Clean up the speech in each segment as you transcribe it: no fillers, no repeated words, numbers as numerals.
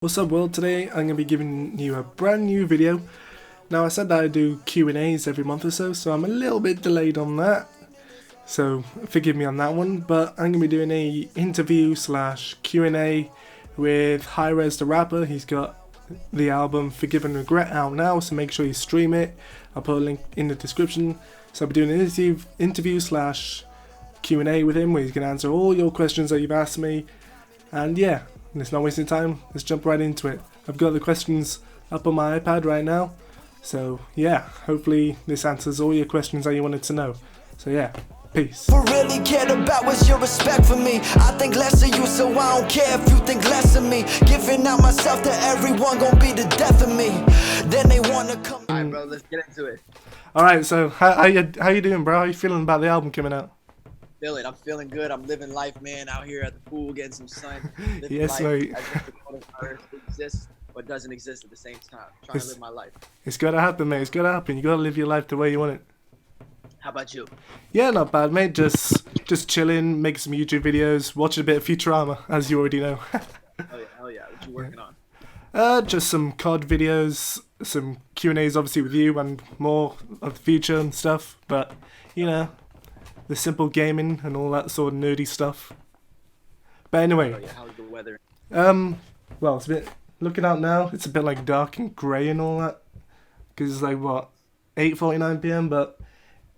What's up world, today I'm going to be giving you a brand new video. Now I said that I do Q&As every month or so I'm a little bit delayed on that. So forgive me on that one, but I'm going to be doing a interview slash Q&A with Hi-Rez the rapper. He's got the album Forgive&Regret out now, so make sure you stream it. I'll put a link in the description. So I'll be doing an interview slash Q&A with him where he's going to answer all your questions that you've asked me. And yeah, let's not wasting time, let's jump right into it. I've got the questions up on my iPad right now. So yeah, hopefully this answers all your questions that you wanted to know. So yeah, peace. What really cared about was your respect for me. I think less of you, so I don't care if you think less of me. Giving out myself to everyone gon' be the death of me. Then they wanna come. Alright, bro, let's get into it. Alright, so how you doing, bro? How you feeling about the album coming out? I'm feeling good. I'm living life, man, out here at the pool, getting some sun. Yes, mate. As if the coronavirus exists, but doesn't exist at the same time. Trying to live my life. It's gotta happen, mate. It's gotta happen. You gotta live your life the way you want it. How about you? Yeah, not bad, mate. Just chilling, making some YouTube videos, watching a bit of Futurama, as you already know. Hell yeah. What you working on? Just some COD videos, some Q&As obviously with you, and more of the future and stuff. But you know, the simple gaming and all that sort of nerdy stuff. But anyway, Yeah, how's the weather? well, it's a bit looking out now. It's a bit like dark and grey and all that, because it's like what 8:49 p.m. But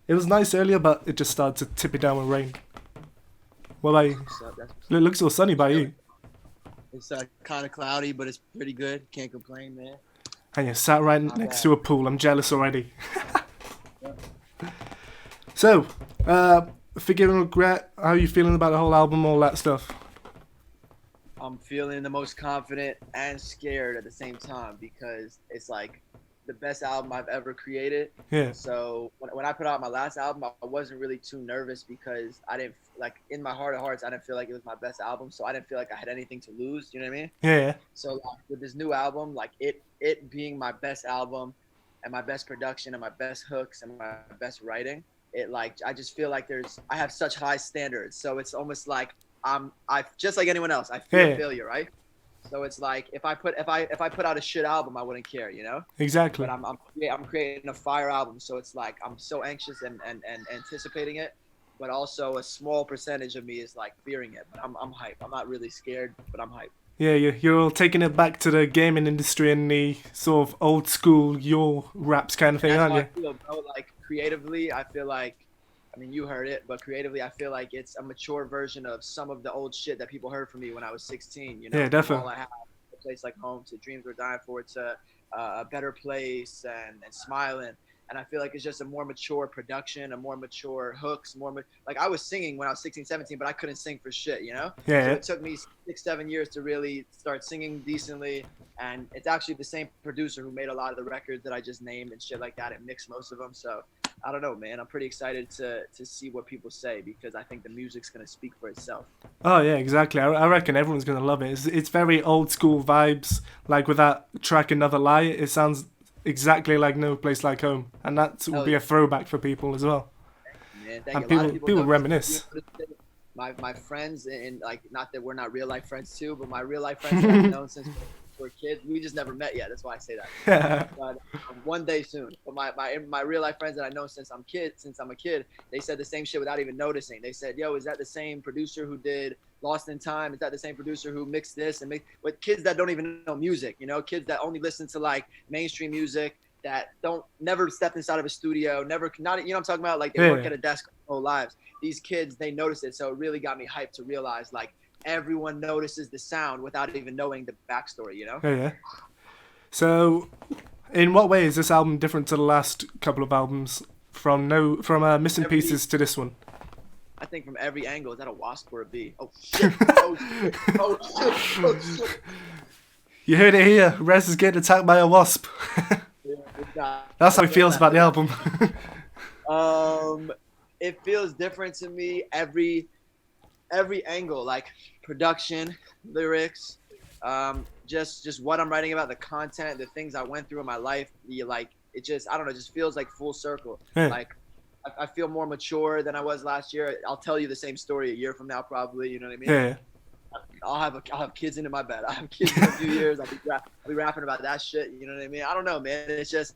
it was nice earlier, but it just started to tip it down with rain. What about you? It looks all sunny by you. It's kind of cloudy, but it's pretty good. Can't complain, man. And you're sat right next to a pool. I'm jealous already. So, Forgive and Regret, how are you feeling about the whole album, all that stuff? I'm feeling the most confident and scared at the same time because it's like the best album I've ever created. Yeah. So when I put out my last album, I wasn't really too nervous because I didn't, like, in my heart of hearts, I didn't feel like it was my best album. So I didn't feel like I had anything to lose. You know what I mean? Yeah. So like, with this new album, like it being my best album and my best production and my best hooks and my best writing, it like, I just feel like I have such high standards. So it's almost like I just like anyone else, I fear failure, right? So it's like if I put out a shit album, I wouldn't care, you know. Exactly. But I'm creating a fire album, so it's like I'm so anxious and anticipating it, but also a small percentage of me is like fearing it. But I'm hyped. I'm not really scared, but I'm hyped. Yeah, you're all taking it back to the gaming industry and the sort of old school your raps kind of thing, That's aren't how you? I feel, bro. Like creatively, I feel like, I mean, you heard it, but creatively, I feel like it's a mature version of some of the old shit that people heard from me when I was 16. You know, Yeah, definitely. All I have, a place like home, to dreams we're dying for, to a better place, and smiling. And I feel like it's just a more mature production, a more mature hooks, like I was singing when I was 16, 17, but I couldn't sing for shit, you know? Yeah. So it took me 6, 7 years to really start singing decently. And it's actually the same producer who made a lot of the records that I just named and shit like that and mixed most of them. So I don't know, man. I'm pretty excited to see what people say because I think the music's going to speak for itself. Oh yeah, exactly. I reckon everyone's gonna love it. It's very old school vibes. Like with that track "Another Lie," it sounds exactly like "No Place Like Home," and that will be a throwback for people as well. Man, And a lot of people reminisce. My friends, and like, not that we're not real life friends too, but my real life friends that I've known since we're kids. We just never met yet. That's why I say that. But one day soon. But my real life friends that I know since I'm a kid, they said the same shit without even noticing. They said, "Yo, is that the same producer who did Lost in Time? Is that the same producer who mixed this?" And with kids that don't even know music, you know, kids that only listen to like mainstream music, that never stepped inside of a studio, not, you know what I'm talking about? Like they work at a desk their whole lives. These kids, they notice it. So it really got me hyped to realize like everyone notices the sound without even knowing the backstory, you know? Yeah. So, in what way is this album different to the last couple of albums? From Missing Pieces to this one? I think from every angle. Is that a wasp or a bee? Oh shit! Oh shit! Oh shit! Oh shit! You heard it here. Rez is getting attacked by a wasp. That's how he feels about the album. It feels different to me every angle, like production, lyrics, just what I'm writing about, the content, the things I went through in my life. It just, I don't know, it just feels like full circle. Yeah. Like I feel more mature than I was last year. I'll tell you the same story a year from now, probably. You know what I mean? Yeah. I'll have kids into my bed. I have kids in a few years. I'll be rapping about that shit. You know what I mean? I don't know, man. It just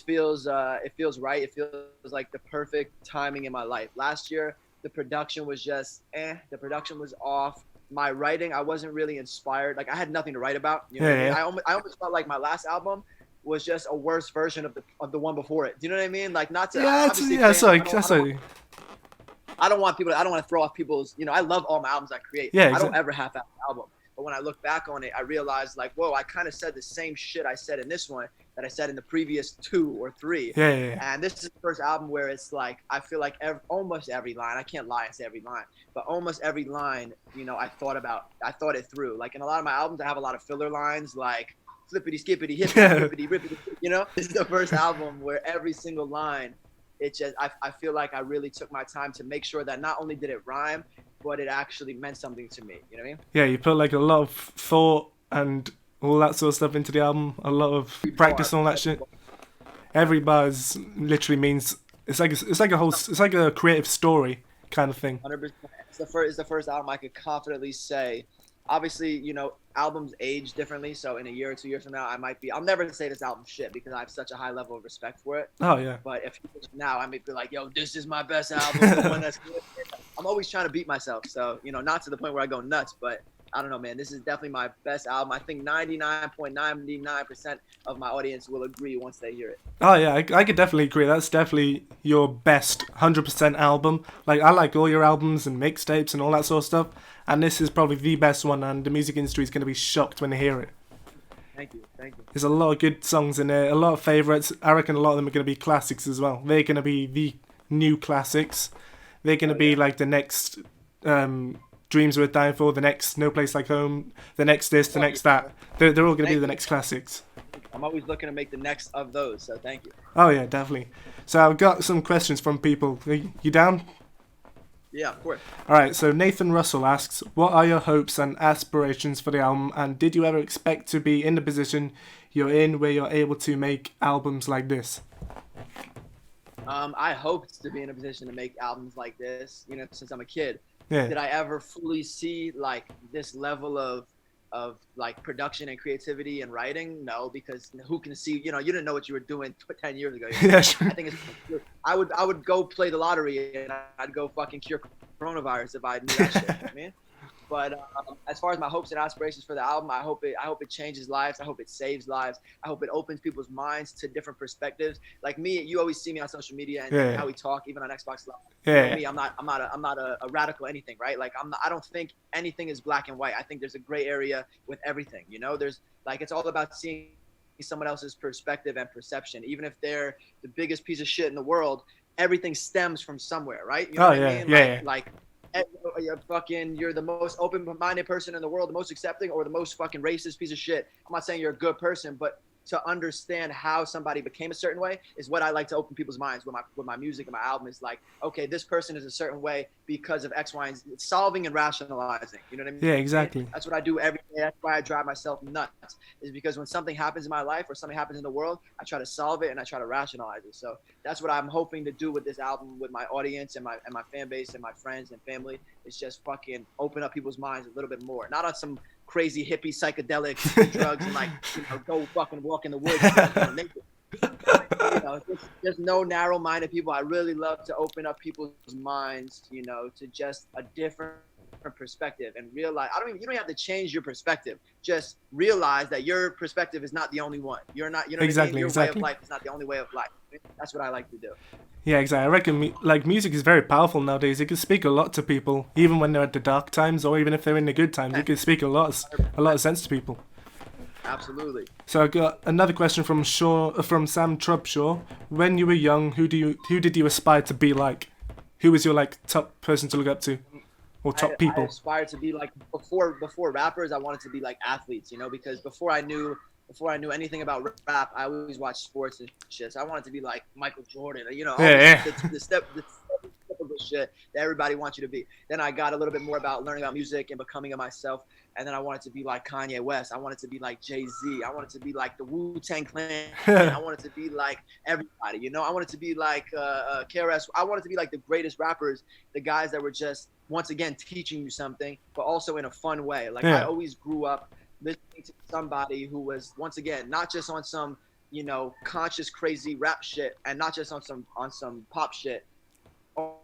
feels right. It feels like the perfect timing in my life. Last year, the production was just the production was off. My writing, I wasn't really inspired. Like I had nothing to write about. You know what I mean? I almost felt like my last album was just a worse version of the one before it. Do you know what I mean? Like not to I don't want to throw off people's, I love all my albums I create. Yeah, exactly. I don't ever half-ass an album. But when I look back on it, I realized like, whoa, I kind of said the same shit I said in this one that I said in the previous 2 or 3. Yeah. And this is the first album where it's like, I feel like almost every line, I can't lie and say every line, but almost every line, I thought it through. Like in a lot of my albums, I have a lot of filler lines like flippity skippity hippity rippity, This is the first album where every single line, I feel like I really took my time to make sure that not only did it rhyme, but it actually meant something to me. You know what I mean? Yeah, you put like a lot of thought and all that sort of stuff into the album. A lot of practice and all that shit. Every bar literally means it's like a creative story kind of thing. 100%. It's the first album I could confidently say. Obviously, albums age differently. So in a year or 2 years from now, I'll never say this album shit because I have such a high level of respect for it. Oh, yeah. But if now I may be like, yo, this is my best album. The one that's good. I'm always trying to beat myself. So, not to the point where I go nuts, but I don't know, man. This is definitely my best album. I think 99.99% of my audience will agree once they hear it. Oh, yeah, I could definitely agree. That's definitely your best 100% album. Like, I like all your albums and mixtapes and all that sort of stuff. And this is probably the best one, and the music industry is going to be shocked when they hear it. Thank you. There's a lot of good songs in there, a lot of favourites. I reckon a lot of them are going to be classics as well. They're going to be the new classics. They're going to be like the next Dreams Worth Dying For, the next No Place Like Home, the next this, the next that. They're all going to be the next classics. I'm always looking to make the next of those, so thank you. Oh, yeah, definitely. So I've got some questions from people. Are you down? Yeah, of course. All right, so Nathan Russell asks, what are your hopes and aspirations for the album, and did you ever expect to be in the position you're in where you're able to make albums like this? I hoped to be in a position to make albums like this, since I'm a kid. Yeah. Did I ever fully see like this level of like production and creativity and writing? No, because who can see, you didn't know what you were doing 10 years ago. Yeah, sure. I think I would go play the lottery and I'd go fucking cure coronavirus if I knew that shit, man. But as far as my hopes and aspirations for the album, I hope it changes lives. I hope it saves lives. I hope it opens people's minds to different perspectives. Like me, you always see me on social media and how we talk, even on Xbox Live. Yeah. Me, I'm not a radical anything, right? Like I don't think anything is black and white. I think there's a gray area with everything. There's like it's all about seeing someone else's perspective and perception. Even if they're the biggest piece of shit in the world, everything stems from somewhere, right? You know what I mean? Like you're the most open-minded person in the world, the most accepting, or the most fucking racist piece of shit. I'm not saying you're a good person, but to understand how somebody became a certain way is what I like to open people's minds with my music and my album. Is like, okay, this person is a certain way because of X, Y, and Z. It's solving and rationalizing. You know what I mean? Yeah, exactly. That's what I do every day. That's why I drive myself nuts. Is because when something happens in my life or something happens in the world, I try to solve it and I try to rationalize it. So that's what I'm hoping to do with this album, with my audience and my fan base and my friends and family. Is just fucking open up people's minds a little bit more. Not on some crazy hippie psychedelic drugs and like go fucking walk in the woods naked. Just no narrow-minded people. I really love to open up people's minds, to just a different perspective and realize you don't have to change your perspective. Just realize that your perspective is not the only one. You're not, exactly, your exactly. way of life is not the only way of life. That's what I like to do. Yeah, exactly. I reckon music is very powerful nowadays. It can speak a lot to people, even when they're at the dark times or even if they're in the good times. It can speak a lot of sense to people. Absolutely. So I got another question from from Sam Trubshaw. When you were young, who did you aspire to be like? Who was your top person to look up to, or top people? I aspired to be like before rappers. I wanted to be like athletes, because before I knew anything about rap, I always watched sports and shit. So I wanted to be like Michael Jordan, the step of the shit that everybody wants you to be. Then I got a little bit more about learning about music and becoming of myself. And then I wanted to be like Kanye West. I wanted to be like Jay-Z. I wanted to be like the Wu-Tang Clan. I wanted to be like everybody, you know? I wanted to be like KRS. I wanted to be like the greatest rappers, the guys that were just, once again, teaching you something, but also in a fun way. Like, I always grew up listening to somebody who was, once again, not just on some, you know, conscious, crazy rap shit, and not just on some pop shit.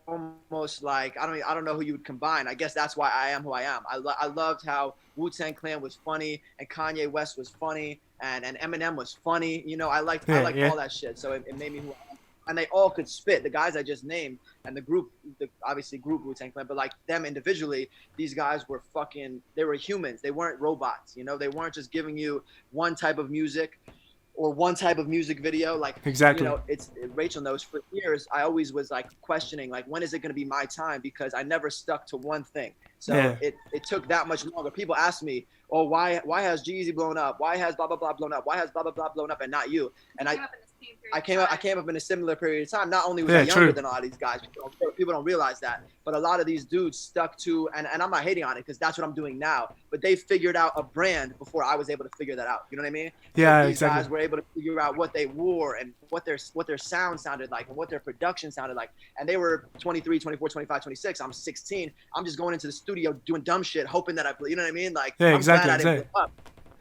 Almost like I don't know who you would combine. I guess that's why I am who I am. I loved how Wu-Tang Clan was funny and Kanye West was funny and Eminem was funny. You know, I liked all that shit. So it made me who I am. And they all could spit. The guys I just named and the group, obviously group Wu-Tang Clan, but like them individually, these guys were they were humans. They weren't robots. You know, they weren't just giving you one type of music or one type of music video. Like, exactly. You know, Rachel knows, for years I always was like questioning, like, when is it going to be my time? Because I never stuck to one thing. So it took that much longer. People ask me, oh, why has Jeezy blown up? Why has blah blah blah blown up? Why has blah blah blah blown up and not you? And I came up in a similar period of time. Not only was I younger than a lot of these guys, people don't realize that, but a lot of these dudes stuck to, and I'm not hating on it because that's what I'm doing now, but they figured out a brand before I was able to figure that out. You know what I mean? Yeah, so these exactly. guys were able to figure out what they wore and what their sound sounded like and what their production sounded like. And they were 23, 24, 25, 26. I'm 16. I'm just going into the studio doing dumb shit, hoping that you know what I mean? Like, I'm glad I didn't give up.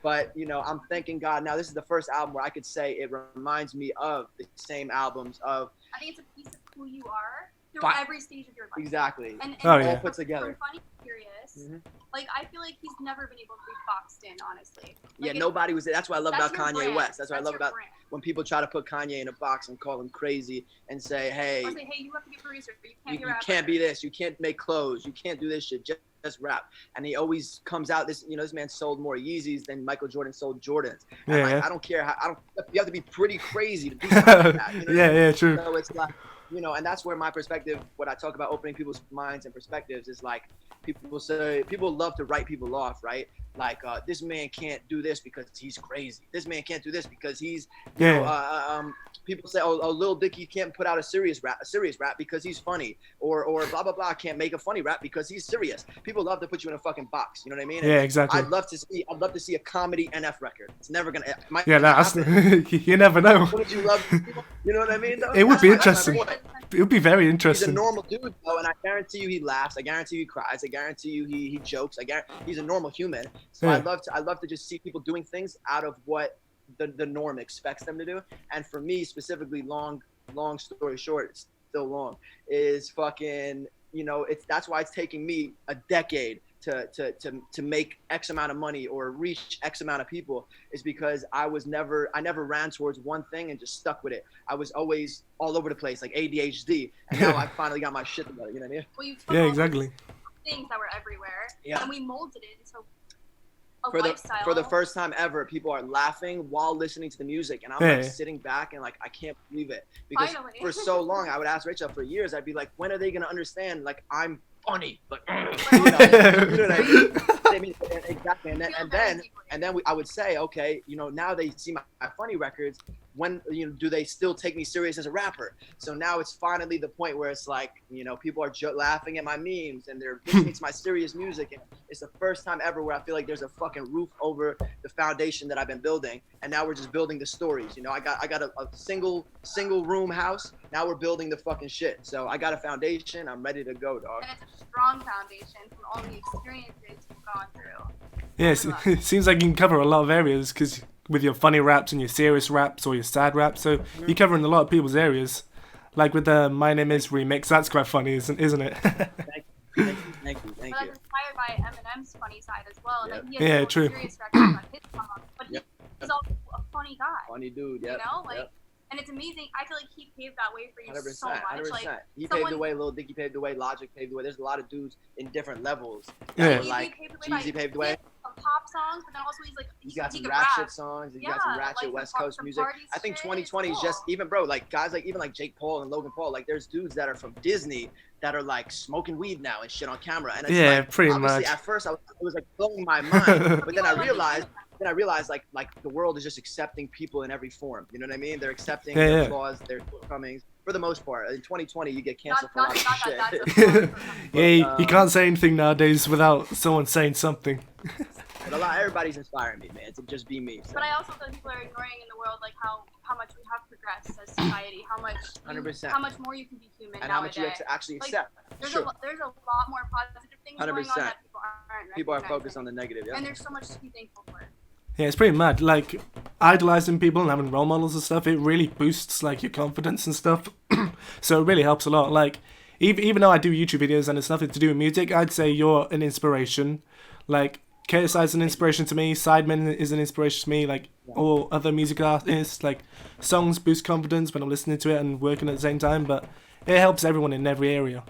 But, you know, I'm thanking God now. This is the first album where I could say it reminds me of the same albums of. I think it's a piece of who you are through every stage of your life. Exactly. And all put together. From funny, serious. Like, I feel like he's never been able to be boxed in, honestly. Like, nobody was. That's what I love about Kanye West. That's what I love about when people try to put Kanye in a box and call him crazy and say, hey, you have to be a producer. You can't be this. You can't make clothes. You can't do this shit. Just rap. And he always comes out this man sold more Yeezys than Michael Jordan sold Jordans. And I don't care how, you have to be pretty crazy to do something like that. You know true. So it's like, you know, and that's where my perspective, what I talk about opening people's minds and perspectives is like, people love to write people off, right? Like, this man can't do this because he's crazy. This man can't do this because he's, people say, oh, Lil Dicky can't put out a serious rap because he's funny, or blah blah blah can't make a funny rap because he's serious. People love to put you in a fucking box. You know what I mean? Yeah, exactly. I'd love to see a comedy NF record. It's never gonna. That's you never know. Would you love? You know what I mean? Though? It would be interesting. It would be very interesting. He's a normal dude though, and I guarantee you he laughs. I guarantee you he cries. I guarantee you he jokes. He's a normal human. So I love to just see people doing things out of what the norm expects them to do. And for me specifically, long story short, it's still long, is fucking, you know, that's why it's taking me a decade to make X amount of money or reach X amount of people, is because I never ran towards one thing and just stuck with it. I was always all over the place, like ADHD, and now I finally got my shit together. You know what I mean? Well, you took all exactly. things that were everywhere, and we molded it into for the first time ever, people are laughing while listening to the music, and I'm like sitting back and like I can't believe it, because for so long I would ask Rachel, for years I'd be like, when are they gonna understand like I'm funny, like you know what I mean? Exactly. And then I would say, okay, you know, now they see my funny records. When, you know, do they still take me serious as a rapper? So now it's finally the point where it's like, you know, people are laughing at my memes and they're listening to my serious music, and it's the first time ever where I feel like there's a fucking roof over the foundation that I've been building, and now we're just building the stories. You know, I got a single room house. Now we're building the fucking shit. So I got a foundation. I'm ready to go, dog. And it's a strong foundation from all the experiences you've gone through. Yes, it seems like you can cover a lot of areas, because with your funny raps and your serious raps or your sad raps, so you're covering a lot of people's areas. Like with the My Name Is remix, that's quite funny, isn't it? Thank you. But that's inspired by Eminem's funny side as well. Yep. And he has true. Serious records on his song, but he's also a funny guy. Funny dude, you know, like. Yep. And it's amazing. I feel like he paved that way for you 100%, so much. 100%. Like, he paved the way. Lil Dicky paved the way. Logic paved the way. There's a lot of dudes in different levels. Like Jeezy paved the way. Some pop songs, but then also he's got some ratchet songs. He's got some ratchet West Coast music. I think 2020 is just even, bro, like guys like even like Jake Paul and Logan Paul. Like there's dudes that are from Disney that are like smoking weed now and shit on camera. And it's like, pretty much. At first, it was like blowing my mind, but then I realized like the world is just accepting people in every form. You know what I mean? They're accepting their flaws, their shortcomings, for the most part. In 2020, you get canceled Not, for a not, lot of not shit. that. That's a Yeah, you can't say anything nowadays without someone saying something. But everybody's inspiring me, man, to just be me. So. But I also feel like people are ignoring in the world like how much we have progressed as society, how much 100%. how much more you can be human And nowadays. how much you actually accept. There's Sure. there's a lot more positive things 100%. going on that people aren't. People are recognizing. focused on the negative. Yeah. And there's so much to be thankful for. Yeah, it's pretty mad. Like, idolizing people and having role models and stuff, it really boosts, like, your confidence and stuff. So it really helps a lot. Like, even though I do YouTube videos and it's nothing to do with music, I'd say you're an inspiration. Like, KSI is an inspiration to me, Sidemen is an inspiration to me, like, all other music artists. Like, songs boost confidence when I'm listening to it and working at the same time, but it helps everyone in every area.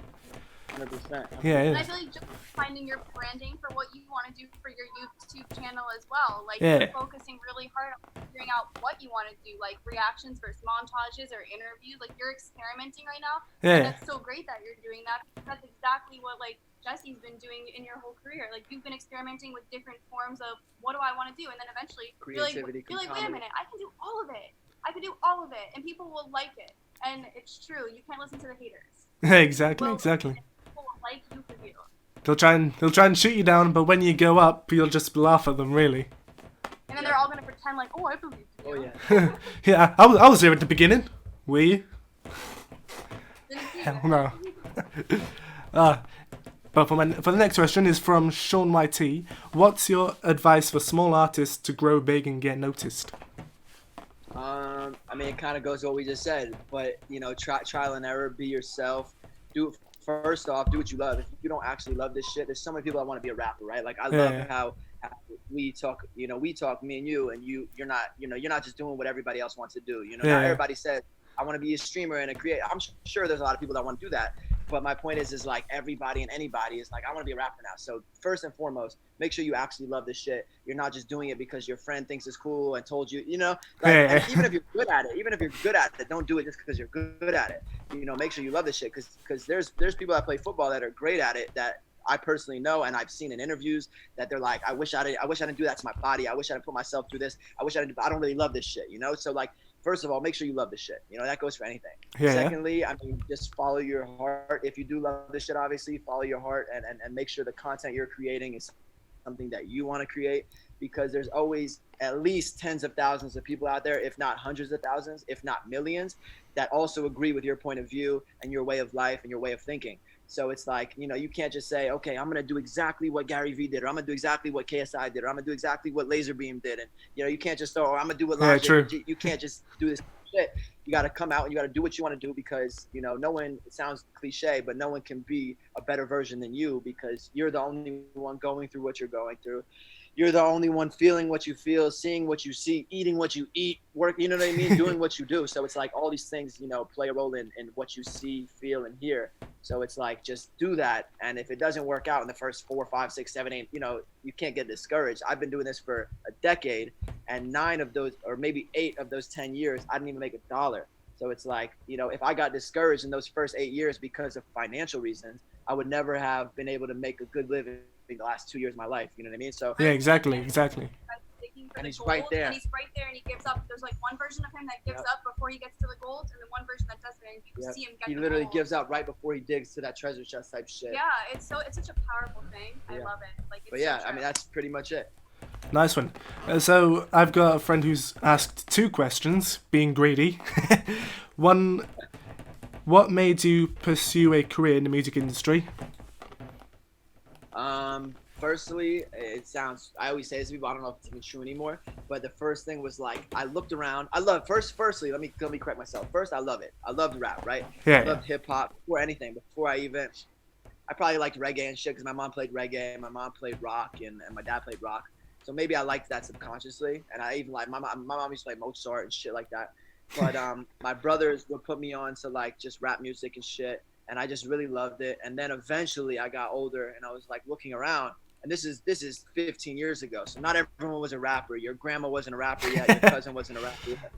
100%. Yeah, And I yeah. feel like just finding your branding for what you want to do for your YouTube channel as well. Like, Yeah. you're focusing really hard on figuring out what you want to do, like reactions versus montages or interviews. Like, you're experimenting right now. Yeah. And that's so great that you're doing that. That's exactly what, like, Jesse's been doing in your whole career. Like, you've been experimenting with different forms of what do I want to do, and then eventually Creativity, you're like, wait a comedy. minute, I can do all of it. I can do all of it, and people will like it. And it's true. You can't listen to the haters. Exactly, Well, exactly. People will like you for you. They'll try and shoot you down, but when you go up, you'll just laugh at them, really. And then they're all gonna pretend like, oh, I believe you. Oh yeah. Yeah, I was there at the beginning. Were you? Didn't see Hell that. no. But for the next question is from Sean YT. What's your advice for small artists to grow big and get noticed? I mean, it kind of goes to what we just said, but trial and error, be yourself. First off, do what you love. If you don't actually love this shit, there's so many people that want to be a rapper, right? Like I love how we talk, me and you, and you're not just doing what everybody else wants to do. Not everybody says, I want to be a streamer and a creator. I'm sure there's a lot of people that want to do that. But my point is like everybody and anybody is like, I want to be a rapper now. So first and foremost, make sure you actually love this shit. You're not just doing it because your friend thinks it's cool and told you, and even if you're good at it, don't do it just because you're good at it. Make sure you love this shit because there's people that play football that are great at it that I personally know and I've seen in interviews that they're like, I wish I didn't do that to my body. I wish I didn't put myself through this. I don't really love this shit, So like, first of all, make sure you love this shit. That goes for anything. Yeah. Secondly, I mean, just follow your heart. If you do love this shit, obviously, follow your heart and make sure the content you're creating is something that you want to create, because there's always at least tens of thousands of people out there, if not hundreds of thousands, if not millions, that also agree with your point of view and your way of life and your way of thinking. So it's like, you can't just say, okay, I'm going to do exactly what Gary Vee did, or I'm going to do exactly what KSI did, or I'm going to do exactly what Laserbeam did. And, you can't just throw, or I'm going to do what Logic. True. You can't just do this shit. You got to come out and you got to do what you want to do because, no one, it sounds cliche, but no one can be a better version than you because you're the only one going through what you're going through. You're the only one feeling what you feel, seeing what you see, eating what you eat, work, you know what I mean? Doing what you do. So it's like all these things, play a role in what you see, feel, and hear. So it's like, just do that. And if it doesn't work out in the first 4, 5, 6, 7, 8, you can't get discouraged. I've been doing this for a decade, and 9 of those, or maybe 8 of those 10 years, I didn't even make $1. So it's like, if I got discouraged in those first 8 years because of financial reasons, I would never have been able to make a good living the last 2 years of my life. You know what I mean? So Yeah, exactly. And he's right there. And he's right there, and he gives up. There's like one version of him that gives up before he gets to the gold, and then one version that doesn't. And you see him get he the literally gold. gives up right before he digs to that treasure chest type shit. Yeah, it's such a powerful thing. I love it. Like, it's But yeah, so I mean, that's pretty much it. Nice one. So I've got a friend who's asked 2 questions, being greedy. One, what made you pursue a career in the music industry? Firstly, I always say this to people, I don't know if it's even true anymore, but the first thing was like, I looked around, firstly, let me correct myself. First, I love it. I loved rap, right? Yeah. I loved hip hop before anything, I probably liked reggae and shit because my mom played reggae, my mom played rock, and my dad played rock. So maybe I liked that subconsciously, and I even like, my mom used to play Mozart and shit like that. But my brothers would put me on to like just rap music and shit, and I just really loved it. And then eventually I got older and I was like looking around, and this is 15 years ago, so not everyone was a rapper. Your grandma wasn't a rapper yet, your cousin wasn't a rapper yet.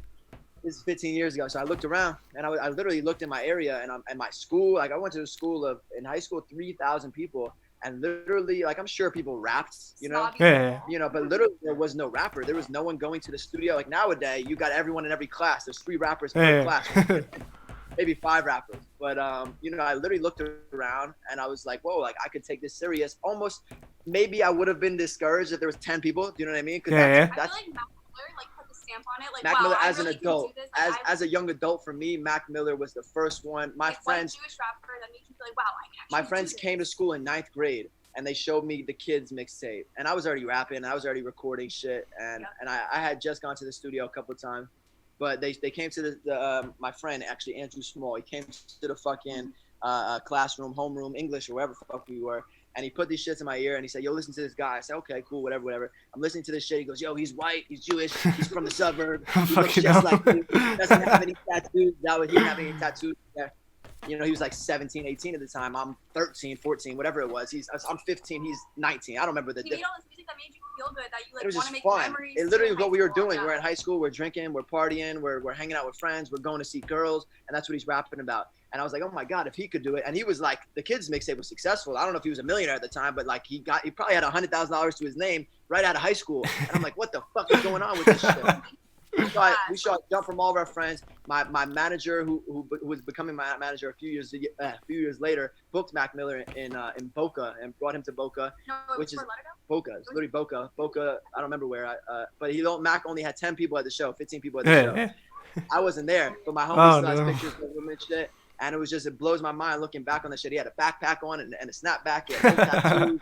This is 15 years ago, so I looked around, and I literally looked in my area, and my school, like I went to a school in high school, 3,000 people, and literally, like I'm sure people rapped, Yeah. but literally there was no rapper. There was no one going to the studio. Like nowadays, you got everyone in every class. There's 3 rappers per class. maybe 5 rappers. But you know, I literally looked around and I was like, whoa, like I could take this serious. Almost, maybe I would have been discouraged if there was 10 people. Do you know what I mean? Yeah. I feel like Mac Miller like put the stamp on it. Like, Mac wow, Miller I as really an adult, can do this. Like, as a young adult for me, Mac Miller was the first one. My like, friends, Jewish rapper that made you feel like, wow, I can actually my friends do came to this. school in 9th grade and they showed me the Kids mixtape, and I was already rapping, I was already recording shit, and I had just gone to the studio a couple of times, but they came to the my friend actually Andrew Small. He came to the fucking classroom, homeroom, English or wherever the fuck we were. And he put these shits in my ear and he said, yo, listen to this guy. I said, okay, cool, whatever. I'm listening to this shit. He goes, yo, he's white, he's Jewish, he's from the suburb. He looks just like you. He doesn't have any tattoos. He didn't have any tattoos. Yeah. You know, he was like 17, 18 at the time. I'm 13, 14, whatever it was. I'm 15, he's 19. I don't remember the He made all this music that made you feel good, that you like It was want to just make fun. memories. It literally in was what we were high school. doing. Yeah. We're in high school, we're drinking, we're partying, we're hanging out with friends, we're going to see girls, and that's what he's rapping about. And I was like, oh my God, if he could do it. And he was like, the Kids mixtape was successful. I don't know if he was a millionaire at the time, but like he probably had $100,000 to his name right out of high school. And I'm like, what the fuck is going on with this shit? We saw it jump from all of our friends. My manager, who was becoming my manager a few years later, booked Mac Miller in Boca and brought him to Boca, No, which is Fort Lauderdale? Boca. It's literally Boca. Boca. I don't remember where. But Mac only had 10 people at the show, 15 people at the show. I wasn't there, but my homie still has pictures of him and shit. And it blows my mind looking back on that shit. He had a backpack on and a snapback and tattoos.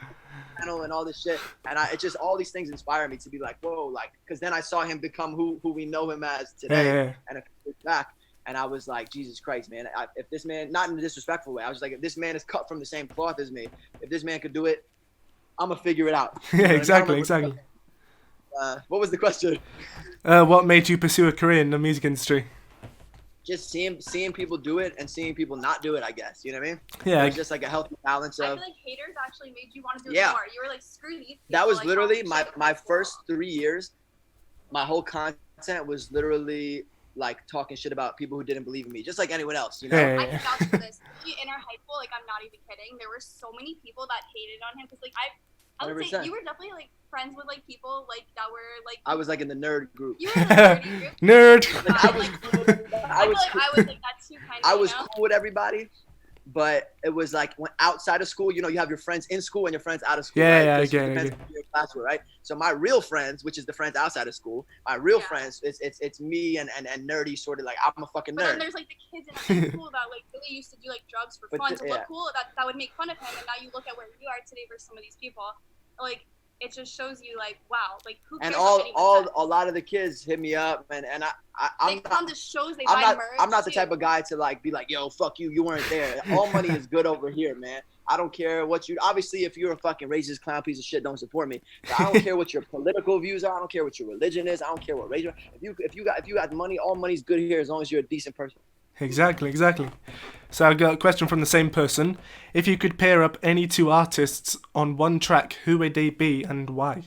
And all this shit, and it just all these things inspire me to be like, whoa, like, because then I saw him become who we know him as today, and a few years back, and I was like, Jesus Christ, man, if this man, not in a disrespectful way, I was like, if this man is cut from the same cloth as me, if this man could do it, I'm gonna figure it out. Yeah, exactly. What was the question? What made you pursue a career in the music industry? Just seeing people do it and seeing people not do it, I guess. You know what I mean? Yeah. It's just like a healthy balance of. I feel like haters actually made you want to do it more. You were like, screw these people. That was like, literally my first 3 years. My whole content was literally like talking shit about people who didn't believe in me, just like anyone else, you know? Yeah. I can vouch for this. In our high school, like, I'm not even kidding, there were so many people that hated on him because, like, I would say 100%. you were definitely like friends with like people like that were like. I was like in the nerd group. You were in the nerdy group. Nerd. Like, I was cool. I was like that too, kind of. I was cool with everybody, but it was like when outside of school, you know, you have your friends in school and your friends out of school. Yeah, right? yeah, Because it I depends get on your class were, right? So my real friends, which is the friends outside of school, my real friends, it's me and nerdy, sort of like I'm a fucking But nerd. then there's like the kids in school that like really used to do like drugs for fun to yeah. look cool. That would make fun of him, and now you look at where you are today versus some of these people, like. It just shows you like, wow, like who cares? And a lot of the kids hit me up, and I'm come to shows, they I'm buy not merch I'm not the too. type of guy to like be like, yo, fuck you, you weren't there. All money is good over here, man. I don't care what you. Obviously, if you're a fucking racist clown piece of shit, don't support me. But I don't care what your political views are. I don't care what your religion is. I don't care what race. If you got money, all money's good here as long as you're a decent person. Exactly. So I got a question from the same person. If you could pair up any two artists on one track, who would they be and why?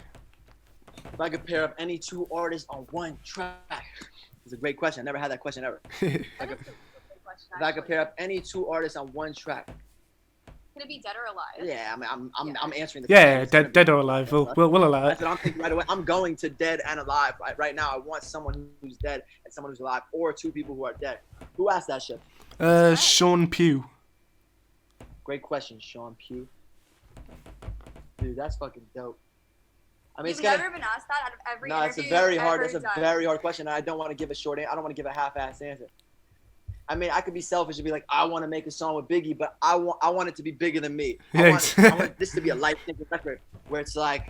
If I could pair up any two artists on one track, it's a great question. I never had that question ever. If I could pair up any two artists on one track. Could it be dead or alive? Yeah, I mean, I'm answering the Yeah, question. dead or alive. We'll allow That's it. what I'm thinking right away. I'm going to dead and alive right now. I want someone who's dead and someone who's alive, or two people who are dead. Who asked that shit? Sean Pugh. Great question, Sean Pugh. Dude, that's fucking dope. I mean, You've never been asked that out of every no, it's interview a very you've hard. ever That's a done. very hard question. And I don't want to give a short answer. I don't want to give a half-assed answer. I mean, I could be selfish and be like, I want to make a song with Biggie, but I want it to be bigger than me. I want this to be a life-changing record where it's like,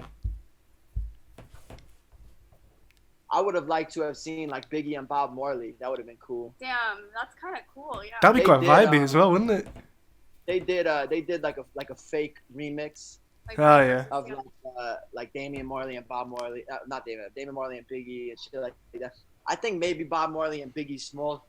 I would have liked to have seen like Biggie and Bob Marley. That would have been cool. Damn, that's kind of cool. Yeah. That'd be They quite did, vibey as well, wouldn't it? They did like a fake remix Like, Oh, yeah. of like Damien Marley and Bob Marley, not Damien Marley and Biggie and shit like that. I think maybe Bob Marley and Biggie small.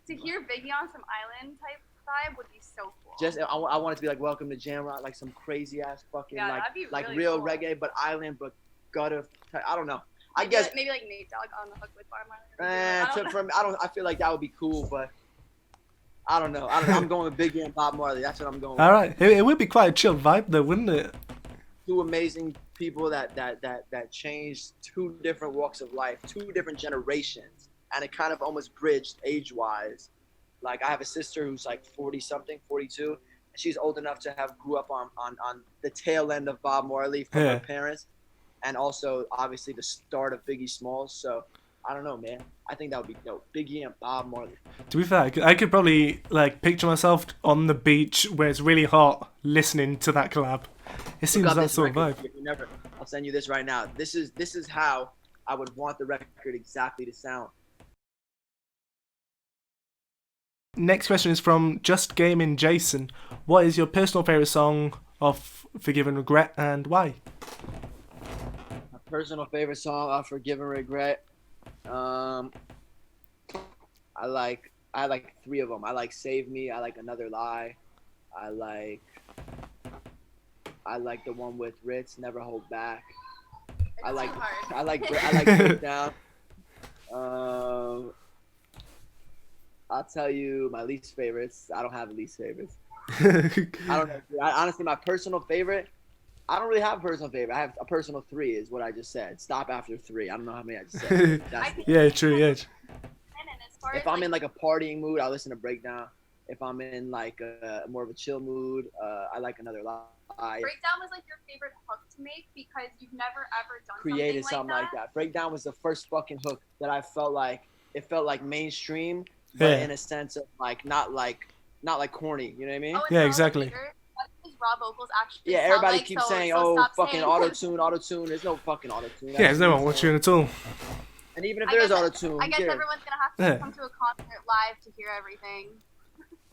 To hear Biggie on some island type vibe would be so cool. Just I want it to be like Welcome to Jamrock, like some crazy ass fucking Yeah, that'd be like really real cool. reggae, but island, but gutter. I don't know. I Maybe guess maybe like Nate Dogg on the hook with Bob Marley. I feel like that would be cool, but I don't know. I'm going with Biggie and Bob Marley. That's what I'm going with. All right. It would be quite a chill vibe though, wouldn't it? Two amazing people that changed two different walks of life, two different generations, and it kind of almost bridged age-wise, Like I have a sister who's like 40 something, 42, and she's old enough to have grew up on the tail end of Bob Marley from her parents, and also obviously the start of Biggie Smalls. So I don't know, man. I think that would be dope. Biggie and Bob Marley. To be fair, I could probably like picture myself on the beach where it's really hot, listening to that collab. It seems that sort of vibe. I'll send you this right now. This is how I would want the record exactly to sound. Next question is from Just Gaming Jason. What is your personal favorite song of Forgive and Regret, and why? My personal favorite song of Forgive and Regret. I like 3 of them. I like Save Me. I like Another Lie. I like the one with Ritz, Never Hold Back. I like Breakdown. I'll tell you my least favorites. I don't have least favorites. I don't know. Honestly, my personal favorite, I don't really have a personal favorite. I have a personal 3 is what I just said. Stop after 3. I don't know how many I just said. Yeah, true, yeah. If I'm in like a partying mood, I'll listen to Breakdown. If I'm in like more of a chill mood, I like Another Lie. Breakdown was like your favorite hook to make because you've never ever done created something like that. Breakdown was the first fucking hook that I felt like mainstream, but in a sense of like not like corny. You know what I mean? Oh, yeah, exactly. Raw vocals actually. Yeah, everybody like, keeps saying, fucking auto tune. There's no fucking auto tune. Yeah, there's no auto tune at all. And even if there's auto tune, I guess everyone's gonna have to come to a concert live to hear everything.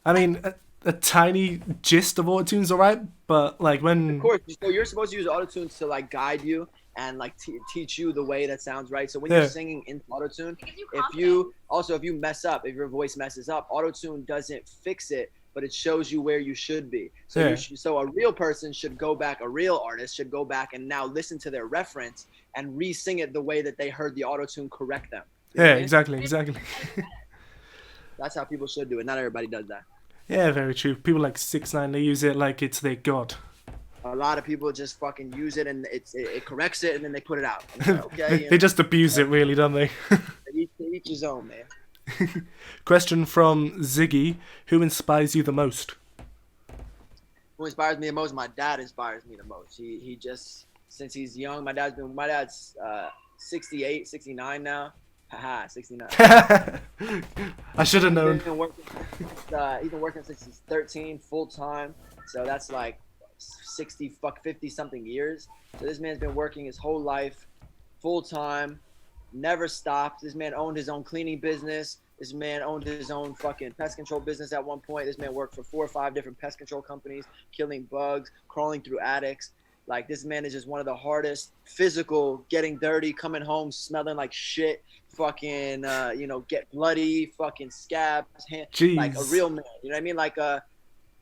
I mean, a tiny gist of auto tune's alright, but like when. Of course, so you're supposed to use auto tunes to like guide you and like teach you the way that sounds right. So when you're singing in auto tune, if you mess up, if your voice messes up, auto tune doesn't fix it, but it shows you where you should be. So so a real person should go back, a real artist should go back and now listen to their reference and re-sing it the way that they heard the auto tune correct them. Yeah, exactly. That's how people should do it. Not everybody does that. Yeah, very true. People like 6ix9ine, they use it like it's their god. A lot of people just fucking use it and it corrects it and then they put it out. Like, okay, they just abuse it, really, don't they? Each his own, man. Question from Ziggy: who inspires you the most? Who inspires me the most? My dad inspires me the most. He just, since he's young, my dad's 68, 69 now. Haha, 69. I should have known. He's been working since he's 13, full time. So that's like 50 something years. So this man's been working his whole life, full time, never stopped. This man owned his own cleaning business. This man owned his own fucking pest control business at one point. This man worked for 4 or 5 different pest control companies, killing bugs, crawling through attics. Like, this man is just one of the hardest, physical, getting dirty, coming home smelling like shit, fucking, get bloody, fucking scabs, like a real man. You know what I mean?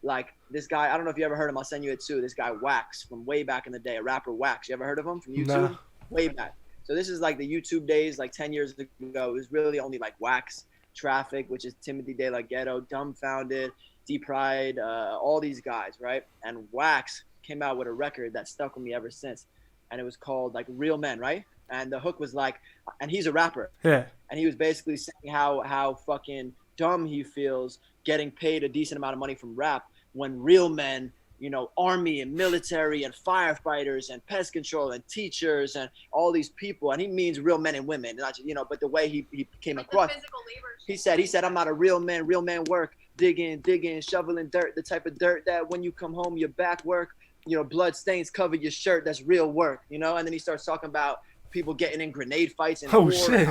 Like this guy, I don't know if you ever heard him. I'll send you it too. This guy Wax from way back in the day, a rapper Wax. You ever heard of him from YouTube? No. Way back. So this is like the YouTube days, like 10 years ago. It was really only like Wax, Traffic, which is Timothy De La Ghetto, Dumbfounded, D-Pride, all these guys, right? And Wax came out with a record that stuck with me ever since, and it was called like Real Men, right? And the hook was like, and he's a rapper, and he was basically saying how fucking dumb he feels getting paid a decent amount of money from rap when real men, army and military and firefighters and pest control and teachers and all these people, and he means real men and women, not just, but the way he came like across, he said I'm not a real man. Real man work, digging, shoveling dirt, the type of dirt that when you come home your back work, blood stains cover your shirt. That's real work, and then he starts talking about people getting in grenade fights and war. Shit.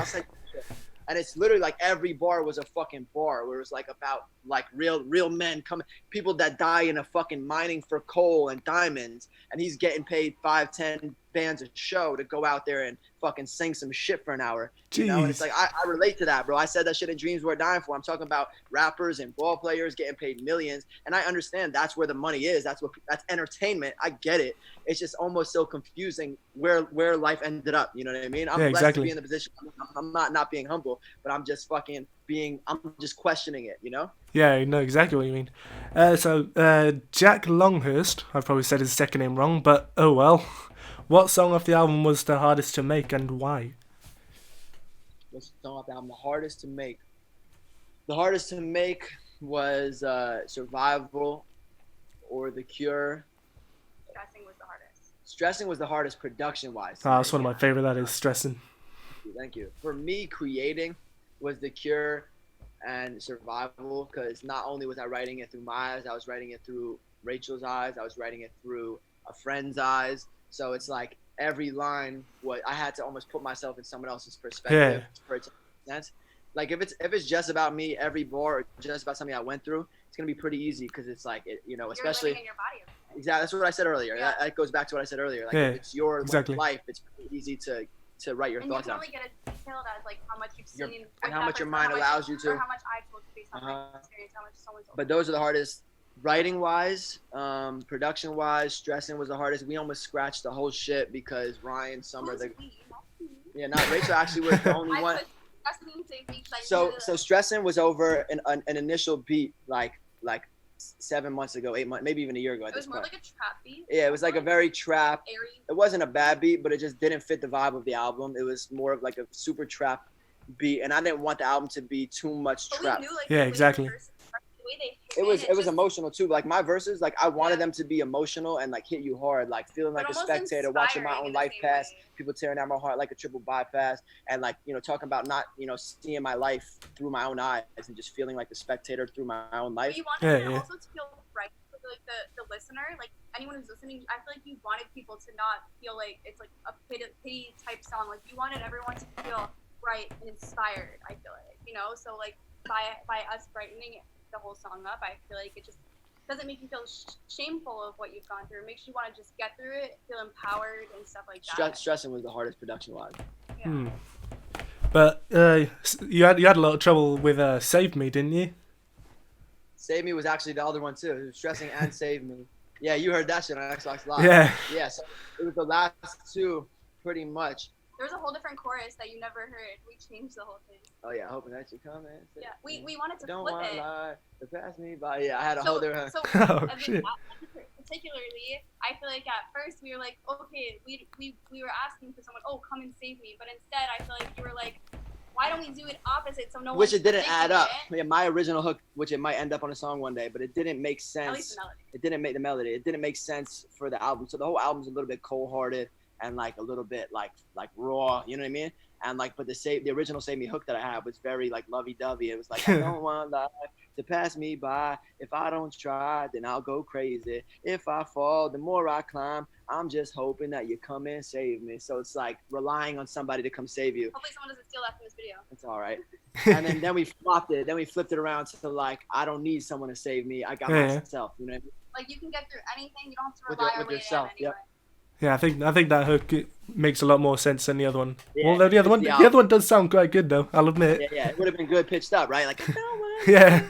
And it's literally like every bar was a fucking bar where it was like about like real men coming, people that die in a fucking mining for coal and diamonds, and he's getting paid 5-10 bands a show to go out there and fucking sing some shit for an hour. And it's like I relate to that, bro. I said that shit in Dreams Worth Dying For. I'm talking about rappers and ball players getting paid millions, and I understand that's where the money is. That's entertainment. I get it. It's just almost so confusing where life ended up. You know what I mean? I'm blessed to be in the position. I'm not being humble, but I'm just fucking I'm just questioning it. Yeah, I know exactly what you mean. So Jack Longhurst, I've probably said his second name wrong, but oh well. What song off the album was the hardest to make, and why? What song off the album? The hardest to make. The hardest to make. was Survival or The Cure. Stressing was the hardest. Stressing was the hardest production-wise. Oh, that's one of my favorite. That is Stressing. Thank you. For me, creating was The Cure and Survival, because not only was I writing it through my eyes, I was writing it through Rachel's eyes, I was writing it through a friend's eyes. So it's like every line, I had to almost put myself in someone else's perspective for it to make sense. Like if it's just about me, every bar, or just about something I went through, it's gonna be pretty easy because it's like especially. You're living in your body. Exactly, that's what I said earlier. Yeah. That goes back to what I said earlier. Like Yeah, if it's your exactly. life, it's pretty easy to write your And thoughts you can down. only get as detailed as like how much you've seen and how much your mind allows you to. Or how much I told you based on my experience, how much someone told But those are the hardest. Writing wise, production wise, Stressing was the hardest. We almost scratched the whole shit because Ryan Summer, not Rachel, actually was the only one. So Stressing was over an initial beat like 7 months ago, 8 months, maybe even a year ago. At this point. It was more like a trap beat. Yeah, it was like a very trap. Airy. It wasn't a bad beat, but it just didn't fit the vibe of the album. It was more of like a super trap beat, and I didn't want the album to be too much trap. Yeah, exactly. It was emotional too. Like my verses, like I wanted them to be emotional and like hit you hard, like feeling like a spectator, watching my own life pass, people tearing down my heart like a triple bypass, and like talking about not seeing my life through my own eyes and just feeling like a spectator through my own life. But you wanted it also to feel right for like the listener, like anyone who's listening. I feel like you wanted people to not feel like it's like a pity type song. Like you wanted everyone to feel right and inspired. I feel like so like by us brightening the whole song up, I feel like it just doesn't make you feel shameful of what you've gone through. It makes you want to just get through it, feel empowered and stuff like that. Stressing was the hardest production wise. Yeah. But you had a lot of trouble with Save Me, didn't you? Save Me was actually the other one too. It was Stressing and Save Me. Yeah, you heard that shit on Xbox Live. Yeah. Yeah, so it was the last two pretty much. There was a whole different chorus that you never heard. We changed the whole thing. Oh yeah, hoping that you come in. Yeah, we wanted to don't flip want it. To lie to pass me by. Yeah, I had a whole different. So oh shit. Particularly, I feel like at first we were like, okay, we were asking for someone, oh, come and save me, but instead I feel like you were like, why don't we do it opposite so no one? Which it didn't add up. It. Yeah, my original hook, which it might end up on a song one day, but it didn't make sense. At least the melody. It didn't make the melody. It didn't make sense for the album. So the whole album's a little bit cold-hearted and like a little bit like raw. You know what I mean? And like, but the original Save Me hook that I had was very like lovey-dovey. It was like, I don't want life to pass me by. If I don't try, then I'll go crazy. If I fall, the more I climb, I'm just hoping that you come and save me. So it's like relying on somebody to come save you. Hopefully someone doesn't steal that from this video. It's all right. And then we flopped it. Then we flipped it around to like, I don't need someone to save me. I got myself. You know what I mean? Like you can get through anything. You don't have to rely on yourself. Anyway. Yeah, I think that hook makes a lot more sense than the other one. Yeah, although the other one does sound quite good though. I'll admit. Yeah, it would have been good pitched up, right? Like. Yeah.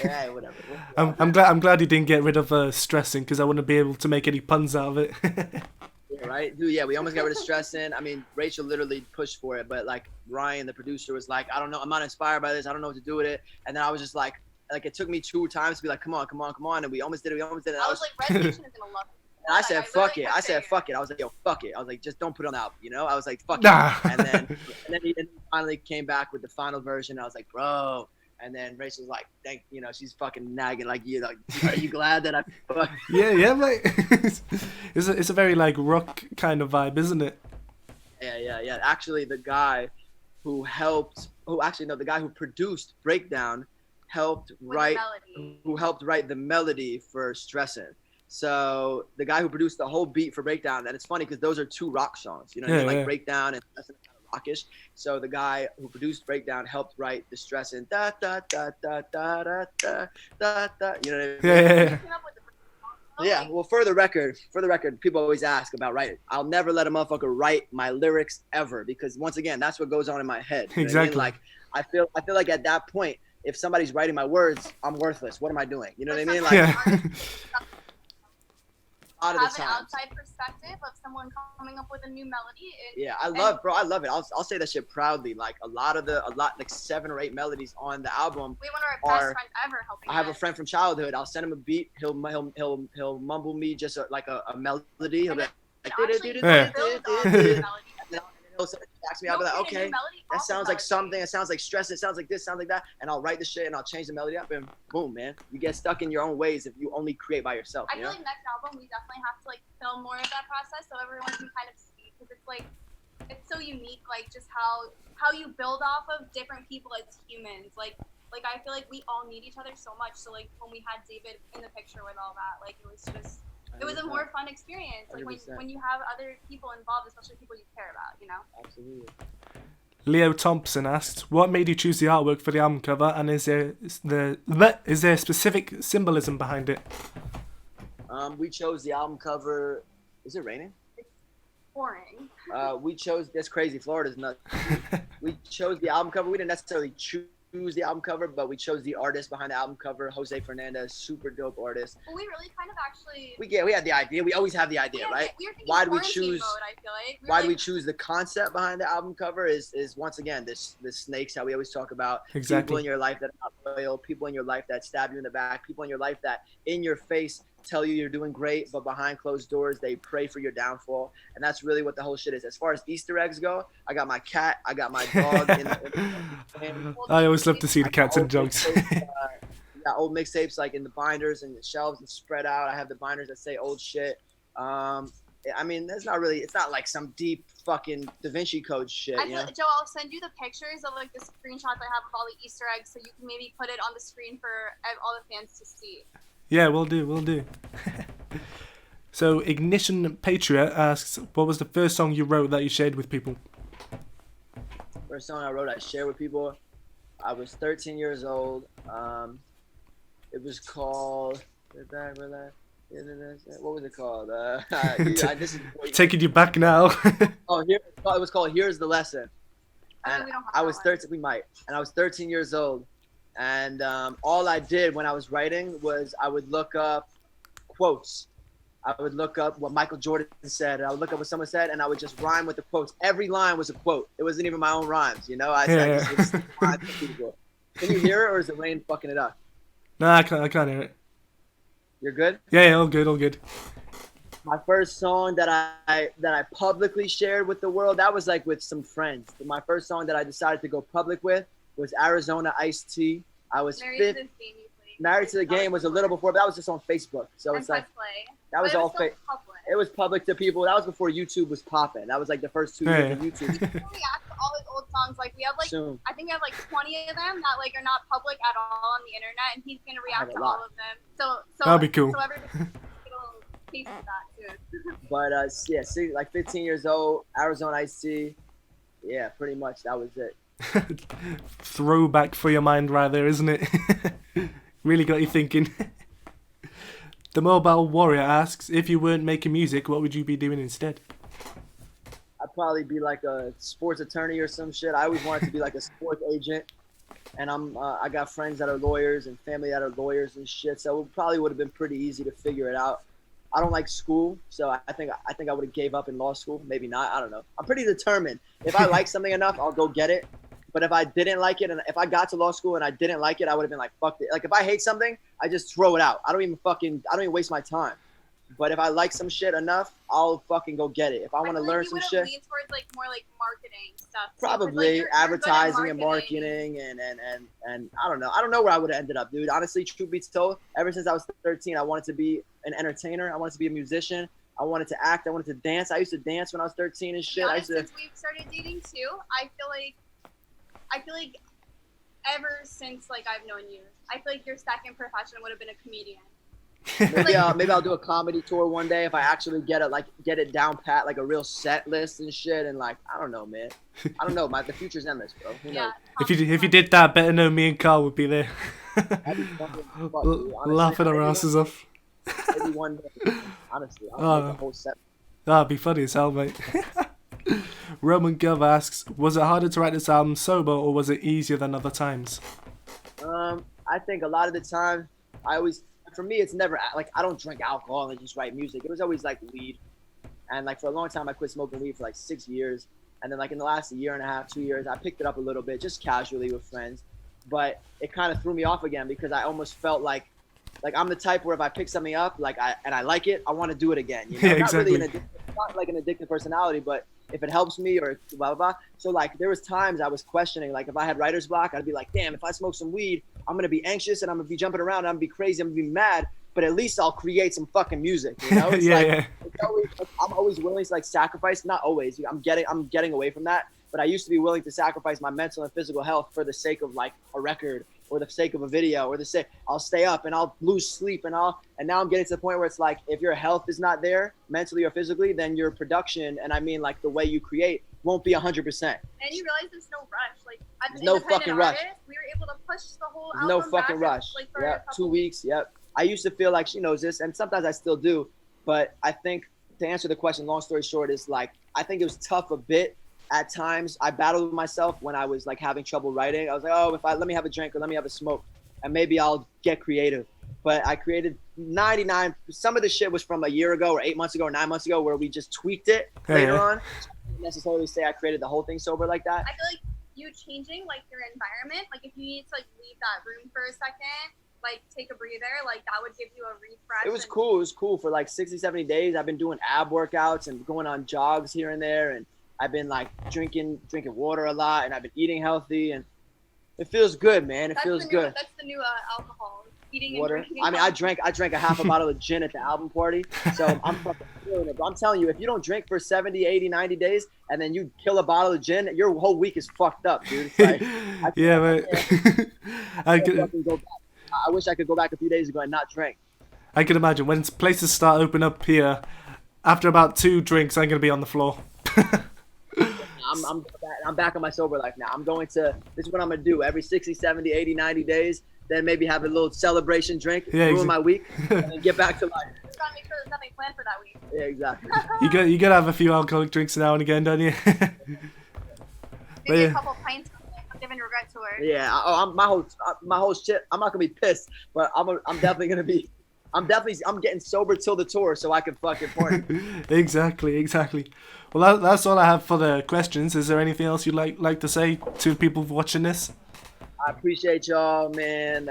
Yeah, whatever. I'm glad you didn't get rid of Stressing because I wouldn't be able to make any puns out of it. Yeah, right, dude. Yeah, we almost got rid of Stressing. I mean, Rachel literally pushed for it, but like Ryan, the producer, was like, I don't know, I'm not inspired by this. I don't know what to do with it. And then I was just like it took me 2 times to be like, come on, and we almost did it. I was like, Resolution is gonna love it. And I said, fuck it. I said, fuck it. I was like, yo, fuck it. I was like, just don't put it on the album, I was like, fuck it. And then he finally came back with the final version. I was like, bro. And then Rachel's like, she's fucking nagging like, are you glad that I fucked? Yeah, mate. It's a very like rock kind of vibe, isn't it? Yeah. Actually, the guy who produced Breakdown helped write the melody for Stressin'. So the guy who produced the whole beat for Breakdown, and it's funny because those are 2 rock songs, what I mean? Like Breakdown and Stressin' kind of rockish. So the guy who produced Breakdown helped write the Stressin' da da da da da da da da da. You know what I mean? Yeah. Well, for the record, people always ask about writing. I'll never let a motherfucker write my lyrics ever because once again, that's what goes on in my head. You know exactly. What I mean? Like I feel like at that point, if somebody's writing my words, I'm worthless. What am I doing? You know what I mean? Like. Have an outside perspective of someone coming up with a new melody. I love it. I'll say that shit proudly. Like like 7 or 8 melodies on the album. We one of our best friends ever helping. I have a friend from childhood. I'll send him a beat. He'll mumble me just like a melody. He'll be like, ask me, I'll be like, creating a okay, melody that off of sounds like melody. something. It sounds like stress. It sounds like this. Sounds like that. And I'll write the shit and I'll change the melody up and boom, man. You get stuck in your own ways if you only create by yourself. I feel like next album we definitely have to like film more of that process so everyone can kind of see, because it's like it's so unique, like just how you build off of different people as humans. Like I feel like we all need each other so much. So like when we had David in the picture with all that, like it was a more fun experience. Like when you have other people involved, especially people you care about, you know? Absolutely. Leo Thompson asked, what made you choose the artwork for the album cover, and is there specific symbolism behind it? We chose the album cover. Is it raining? It's pouring. We chose. That's crazy. Florida's nuts. We chose the album cover. We didn't necessarily choose the album cover, but we chose the artist behind the album cover, Jose Fernandez, super dope artist. Well, we really kind of actually. We had the idea. We always have the idea, right? Why do we choose? Mode, I feel like. Why do we choose the concept behind the album cover? Is once again this snakes, how we always talk about. Exactly. People in your life that are not loyal, people in your life that stab you in the back, people in your life that in your face tell you you're doing great, but behind closed doors they pray for your downfall. And that's really what the whole shit is. As far as Easter eggs go, I got my cat, I got my dog. I always love to see the cats and dogs. Got old mixtapes like in the binders and the shelves and spread out. I have the binders that say old shit. I mean, it's not like some deep fucking Da Vinci Code shit. Joe, I'll send you the pictures of like the screenshots I have of all the Easter eggs, so you can maybe put it on the screen for all the fans to see. Yeah, we'll do. So Ignition Patriot asks, what was the first song you wrote that you shared with people? First song I wrote I shared with people, I was 13 years old. It was called, what was it called? Taking you back now. It was called Here's the Lesson. And we don't have I that was one. 13, we might. And I was 13 years old. And all I did when I was writing was I would look up quotes. I would look up what Michael Jordan said. I would look up what someone said, and I would just rhyme with the quotes. Every line was a quote. It wasn't even my own rhymes, you know? I just would rhyme with people. Can you hear it, or is the rain fucking it up? No, I can't hear it. You're good? Yeah, all good. My first song that I publicly shared with the world, that was like with some friends. But my first song that I decided to go public with was Arizona Iced Tea. I was Married to the Game was a little before, but that was just on Facebook. So it's like that was all fake. It was public to people. That was before YouTube was popping. That was like the first 2 years of YouTube. We react to all his old songs. Like we have like Soon. I think we have like 20 of them that like are not public at all on the internet, and he's gonna react to all of them. So that'd be cool. So everybody get a little taste of that too. But yeah, like 15 years old, Arizona Iced Tea. Yeah, pretty much that was it. Throwback for your mind right there, isn't it? Really got you thinking. The Mobile Warrior asks, if you weren't making music, what would you be doing instead? I'd probably be like a sports attorney or some shit. I always wanted to be like a sports agent, and I got friends that are lawyers and family that are lawyers and shit. So it probably would have been pretty easy to figure it out. I don't like school, so I think I would have gave up in law school. Maybe not. I don't know. I'm pretty determined. If I like something enough, I'll go get it. But if I didn't like it, and if I got to law school and I didn't like it, I would have been like, fuck it. Like if I hate something, I just throw it out. I don't even waste my time. But if I like some shit enough, I'll fucking go get it. If I want to learn some shit. Lean towards like more like marketing stuff. Probably advertising and marketing and I don't know. I don't know where I would have ended up, dude. Honestly, truth be told, ever since I was 13, I wanted to be an entertainer. I wanted to be a musician. I wanted to act. I wanted to dance. I used to dance when I was 13 and shit. Since we've started dating too, I feel like ever since like I've known you, I feel like your second profession would have been a comedian. Maybe I'll do a comedy tour one day if I actually get it down pat, like a real set list and shit. And like, I don't know, man. I don't know. The future's endless, bro. Who knows? If you did that, better know me and Carl would be there. Laughing our asses off. Maybe one day. Honestly, I'll make a whole set. That'd be funny as hell, mate. Roman Gov asks, was it harder to write this album sober, or was it easier than other times? I think a lot of the time, for me, it's never like I don't drink alcohol and just write music. It was always like weed, and like for a long time, I quit smoking weed for like 6 years, and then like in the last year and a half, 2 years, I picked it up a little bit, just casually with friends, but it kind of threw me off again because I almost felt like I'm the type where if I pick something up, I like it, I want to do it again. You know? Yeah, exactly. Not like an addictive personality, but if it helps me or blah, blah, blah. So like there was times I was questioning, like if I had writer's block, I'd be like, damn, if I smoke some weed, I'm going to be anxious and I'm going to be jumping around. And I'm going to be crazy. I'm going to be mad. But at least I'll create some fucking music, you know? It's It's always, I'm always willing to like sacrifice, not always, I'm getting away from that. But I used to be willing to sacrifice my mental and physical health for the sake of like a record or the sake of a video or the sake, I'll stay up and I'll lose sleep and now I'm getting to the point where it's like, if your health is not there mentally or physically, then your production, and I mean like the way you create, won't be 100%. And you realize there's no rush. Like as an no independent fucking rush. artist, we were able to push the whole There's album no fucking back, rush. like, for Yeah, a couple 2 weeks. Yep. I used to feel like she knows this, and sometimes I still do. But I think to answer the question, long story short, is like I think it was tough a bit at times. I battled with myself when I was like having trouble writing. I was like, oh, let me have a drink or let me have a smoke, and maybe I'll get creative. But I created 99. Some of the shit was from a year ago or 8 months ago or 9 months ago where we just tweaked it later on. So I wouldn't necessarily say I created the whole thing sober like that. I feel like you changing like your environment, like if you need to like leave that room for a second, like take a breather, like that would give you a refresh. It was cool. It was cool for like 60, 70 days. I've been doing ab workouts and going on jogs here and there. And I've been like drinking water a lot, and I've been eating healthy, and it feels good, man. It feels good. That's the new alcohol. Eating Water. and drinking. I mean, I drank a half a bottle of gin at the album party. So I'm fucking feeling it. But I'm telling you, if you don't drink for 70, 80, 90 days and then you kill a bottle of gin, your whole week is fucked up, dude. It's like, yeah, mate. I wish I could go back a few days ago and not drink. I can imagine when places start open up here, after about 2 drinks, I'm going to be on the floor. I'm back on my sober life now. this is what I'm going to do every 60, 70, 80, 90 days. Then maybe have a little celebration drink, ruin my week, and then get back to life. Just gotta make sure there's nothing planned for that week. Yeah, exactly. You gotta have a few alcoholic drinks now and again, don't you? Maybe a couple pints on the Forgive&Regret tour. Yeah. My whole shit. I'm not gonna be pissed, but I'm definitely gonna be. I'm getting sober till the tour so I can fucking party. Exactly. Well, that's all I have for the questions. Is there anything else you'd like to say to people watching this? I appreciate y'all, man.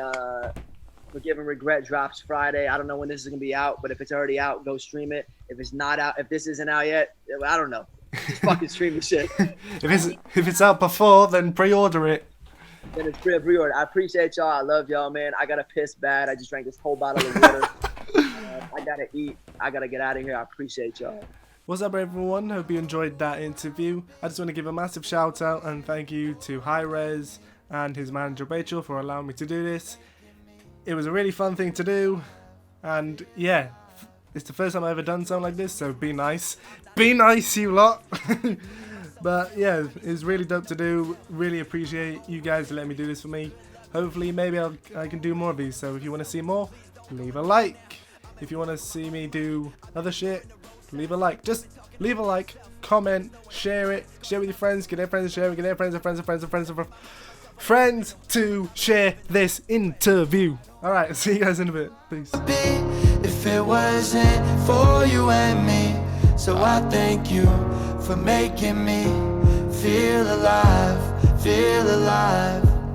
Forgive&Regret drops Friday. I don't know when this is gonna be out, but if it's already out, go stream it. If it's not out, if this isn't out yet, I don't know. Just fucking stream the shit. If it's out before, then pre-order it. Then it's pre-order. I appreciate y'all. I love y'all, man. I gotta piss bad. I just drank this whole bottle of water. I gotta eat. I gotta get out of here. I appreciate y'all. What's up, everyone? Hope you enjoyed that interview. I just want to give a massive shout out and thank you to Hi-Rez and his manager Rachel for allowing me to do this. It was a really fun thing to do, and yeah, it's the first time I've ever done something like this, so be nice, you lot. But yeah, it was really dope to do. Really appreciate you guys letting me do this for me. Hopefully maybe I can do more of these, so if you want to see more, leave a like. If you want to see me do other shit, leave a like. Just leave a like, comment, share it, share with your friends, get their friends to share it, get their friends and friends and friends and friends and friends. Friends to share this interview. Alright, see you guys in a bit. Peace. If it wasn't for you and me, so I thank you for making me feel alive.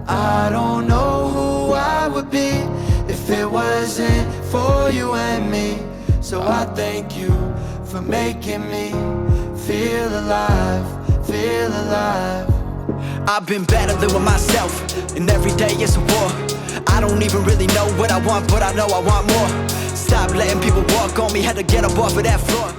I don't know who I would be if it wasn't for you and me, so I thank you for making me feel alive. I've been battling with myself, and every day is a war. I don't even really know what I want, but I know I want more. Stop letting people walk on me, had to get up off of that floor.